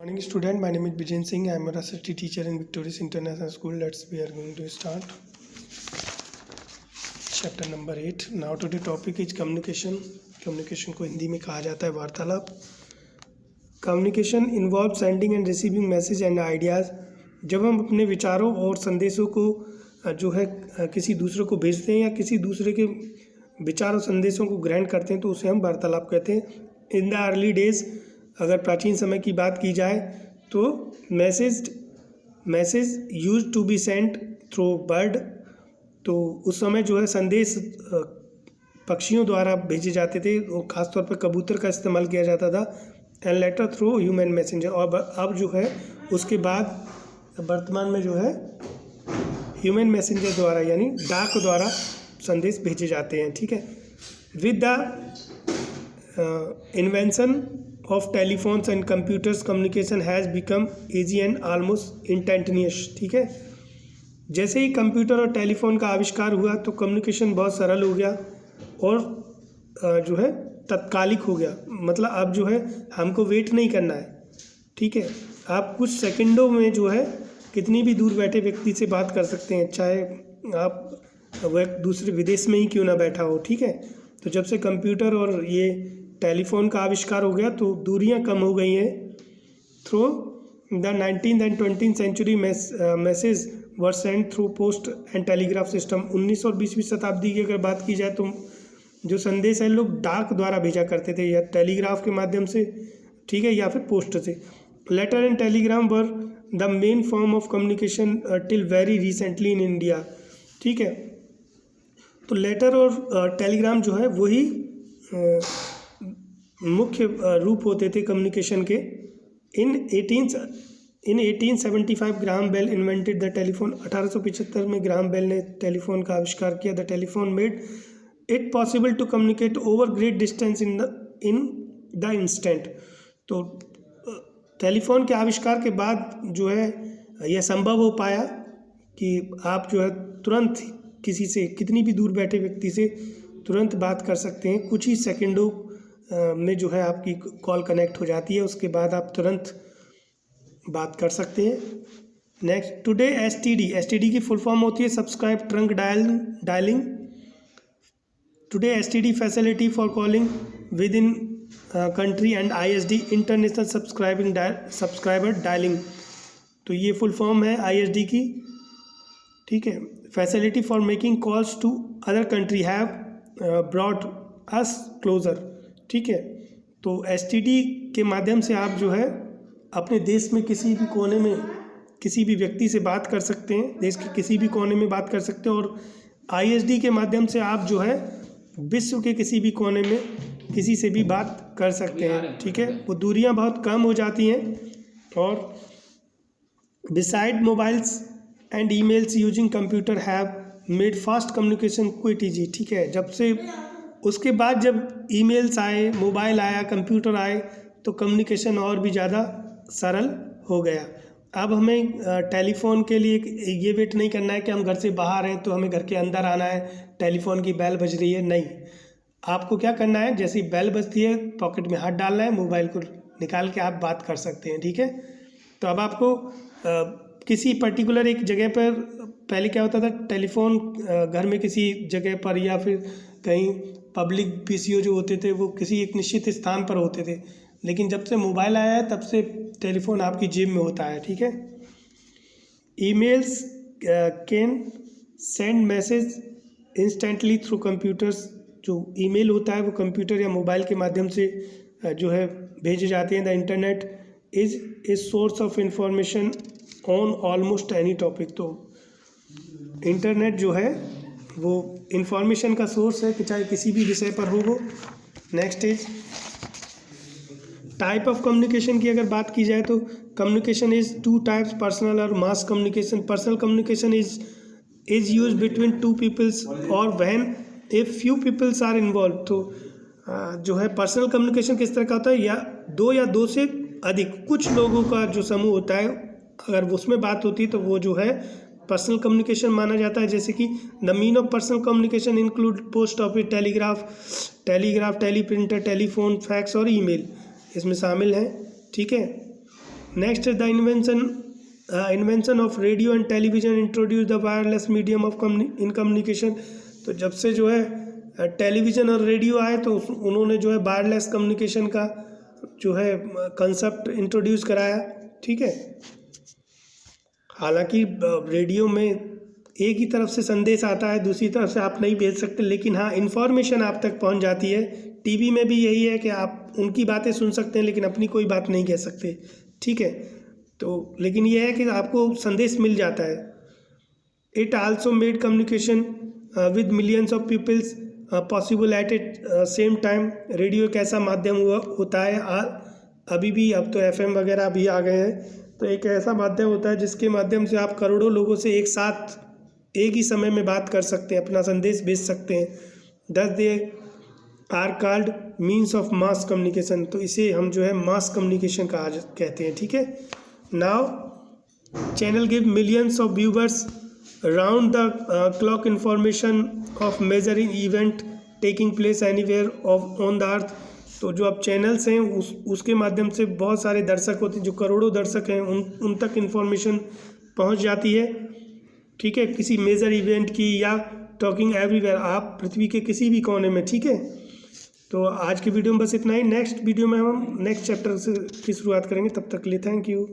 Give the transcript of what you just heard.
Morning student, my name is Bijen Singh. I am a research teacher in Victorious International School. We are going to start chapter number 8. Now today topic is communication. Communication को हिंदी में कहा जाता है वार्तालाप. Communication involves sending and receiving message and ideas. जब हम अपने विचारों और संदेशों को जो है किसी दूसरे को भेजते हैं या किसी दूसरे के विचार और संदेशों को ग्रहण करते हैं तो उसे हम वार्तालाप कहते हैं. इन द अर्ली डेज, अगर प्राचीन समय की बात की जाए तो message use to be sent through bird. तो उस समय जो है संदेश पक्षियों द्वारा भेजे जाते थे और ख़ासतौर पर कबूतर का इस्तेमाल किया जाता था. And later through human messenger. और अब जो है उसके बाद वर्तमान में जो है ह्यूमन मैसेंजर द्वारा यानी डाक द्वारा संदेश भेजे जाते हैं. ठीक है. With the invention of telephones and computers, communication has become easy and almost instantaneous. ठीक है. जैसे ही कंप्यूटर और टेलीफोन का आविष्कार हुआ तो कम्युनिकेशन बहुत सरल हो गया और जो है तत्कालिक हो गया. मतलब अब जो है हमको वेट नहीं करना है. ठीक है. आप कुछ सेकंडों में जो है कितनी भी दूर बैठे व्यक्ति से बात कर सकते हैं, चाहे आप वह दूसरे विदेश में ही क्यों ना बैठा हो. ठीक है. तो जब से कंप्यूटर और ये टेलीफोन का आविष्कार हो गया तो दूरियां कम हो गई हैं. Through the 19th and 20th century message were sent through post and telegraph system. 19 और 20वीं शताब्दी की अगर बात की जाए तो जो संदेश है लोग डाक द्वारा भेजा करते थे या टेलीग्राफ के माध्यम से. ठीक है. या फिर पोस्ट से. Letter and telegram were the main form of communication till very recently in India. ठीक है. तो लेटर और टेलीग्राम जो है वही मुख्य रूप होते थे कम्युनिकेशन के. In 1875 Graham Bell invented the telephone. 1875 में ग्राहम बेल ने टेलीफोन का आविष्कार किया. The telephone made it possible to communicate over great distance in the instant. तो टेलीफोन के आविष्कार के बाद जो है यह संभव हो पाया कि आप जो है तुरंत किसी से कितनी भी दूर बैठे व्यक्ति से तुरंत बात कर सकते हैं. कुछ ही सेकंडों में जो है आपकी कॉल कनेक्ट हो जाती है. उसके बाद आप तुरंत बात कर सकते हैं. नेक्स्ट, टुडे एसटीडी की फुल फॉर्म होती है subscribe trunk dialing. Today STD facility for calling with in country and ISD international subscriber dialing. तो ये फुल फॉर्म है आईएसडी की. ठीक है. Facility for making calls to other country have brought us closer. ठीक है. तो एसटीडी के माध्यम से आप जो है अपने देश में किसी भी कोने में किसी भी व्यक्ति से बात कर सकते हैं. देश के किसी भी कोने में बात कर सकते हैं. और आईएसडी के माध्यम से आप जो है विश्व के किसी भी कोने में किसी से भी बात कर सकते हैं. ठीक है. वो दूरियां बहुत कम हो जाती हैं. और beside mobiles and emails using computer have made fast communication quit easy. ठीक है. जब से उसके बाद जब ईमेल्स आए, मोबाइल आया, कंप्यूटर आए तो कम्युनिकेशन और भी ज़्यादा सरल हो गया. अब हमें टेलीफोन के लिए ये वेट नहीं करना है कि हम घर से बाहर हैं तो हमें घर के अंदर आना है, टेलीफोन की बेल बज रही है. नहीं, आपको क्या करना है, जैसे ही बेल बजती है पॉकेट में हाथ डालना है, मोबाइल को निकाल के आप बात कर सकते हैं. ठीक है. तो अब आपको किसी पर्टिकुलर एक जगह पर, पहले क्या होता था टेलीफोन घर में किसी जगह पर या फिर कहीं पब्लिक पीसीओ जो होते थे वो किसी एक निश्चित स्थान पर होते थे. लेकिन जब से मोबाइल आया है तब से टेलीफोन आपकी जेब में होता है. ठीक है. Emails can send message instantly through computers. जो ईमेल होता है वो कंप्यूटर या मोबाइल के माध्यम से जो है भेजे जाते हैं. The internet is a source of information on almost any topic. तो इंटरनेट जो है वो इंफॉर्मेशन का सोर्स है कि चाहे किसी भी विषय पर हो वो. Next is type of communication की अगर बात की जाए तो communication is two types, personal और mass communication. Personal communication is use between two peoples or when a few peoples are involve. तो जो है पर्सनल कम्युनिकेशन किस तरह का होता है, या दो से अधिक कुछ लोगों का जो समूह होता है अगर उसमें बात होती है तो वो जो है पर्सनल कम्युनिकेशन माना जाता है. जैसे कि the mean of personal communication include post office, telegraph, teleprinter, telephone, fax और ईमेल इसमें शामिल हैं. ठीक है. Next the invention of radio and television introduce the wireless medium of in communication. तो जब से जो है टेलीविज़न और रेडियो आए तो उन्होंने जो है वायरलेस कम्युनिकेशन का जो है कंसेप्ट इंट्रोड्यूस कराया। ठीक है, हालांकि रेडियो में एक ही तरफ से संदेश आता है, दूसरी तरफ से आप नहीं भेज सकते, लेकिन हाँ इन्फॉर्मेशन आप तक पहुंच जाती है। टीवी में भी यही है कि आप उनकी बातें सुन सकते हैं लेकिन अपनी कोई बात नहीं कह सकते। ठीक है, तो लेकिन यह है कि आपको संदेश मिल जाता है। It also made communication with millions of peoples possible at it same time. Radio एक ऐसा माध्यम होता है अभी भी, अब तो FM वगैरह भी आ गए हैं, तो एक ऐसा माध्यम होता है जिसके माध्यम से आप करोड़ों लोगों से एक साथ एक ही समय में बात कर सकते हैं, अपना संदेश भेज सकते हैं। Thus they are called means of mass communication. तो इसे हम जो है मास कम्युनिकेशन कहते हैं। ठीक है, now channel give millions of viewers round the clock information of measuring event taking place anywhere of on the earth. तो जो अब चैनल्स हैं उसके माध्यम से बहुत सारे दर्शक होते हैं, जो करोड़ों दर्शक हैं उन तक इन्फॉर्मेशन पहुंच जाती है। ठीक है, किसी मेजर इवेंट की या टॉकिंग एवरीवेयर, आप पृथ्वी के किसी भी कोने में। ठीक है, तो आज की वीडियो में बस इतना ही। नेक्स्ट वीडियो में हम नेक्स्ट चैप्टर से की शुरुआत करेंगे। तब तक के लिए थैंक यू।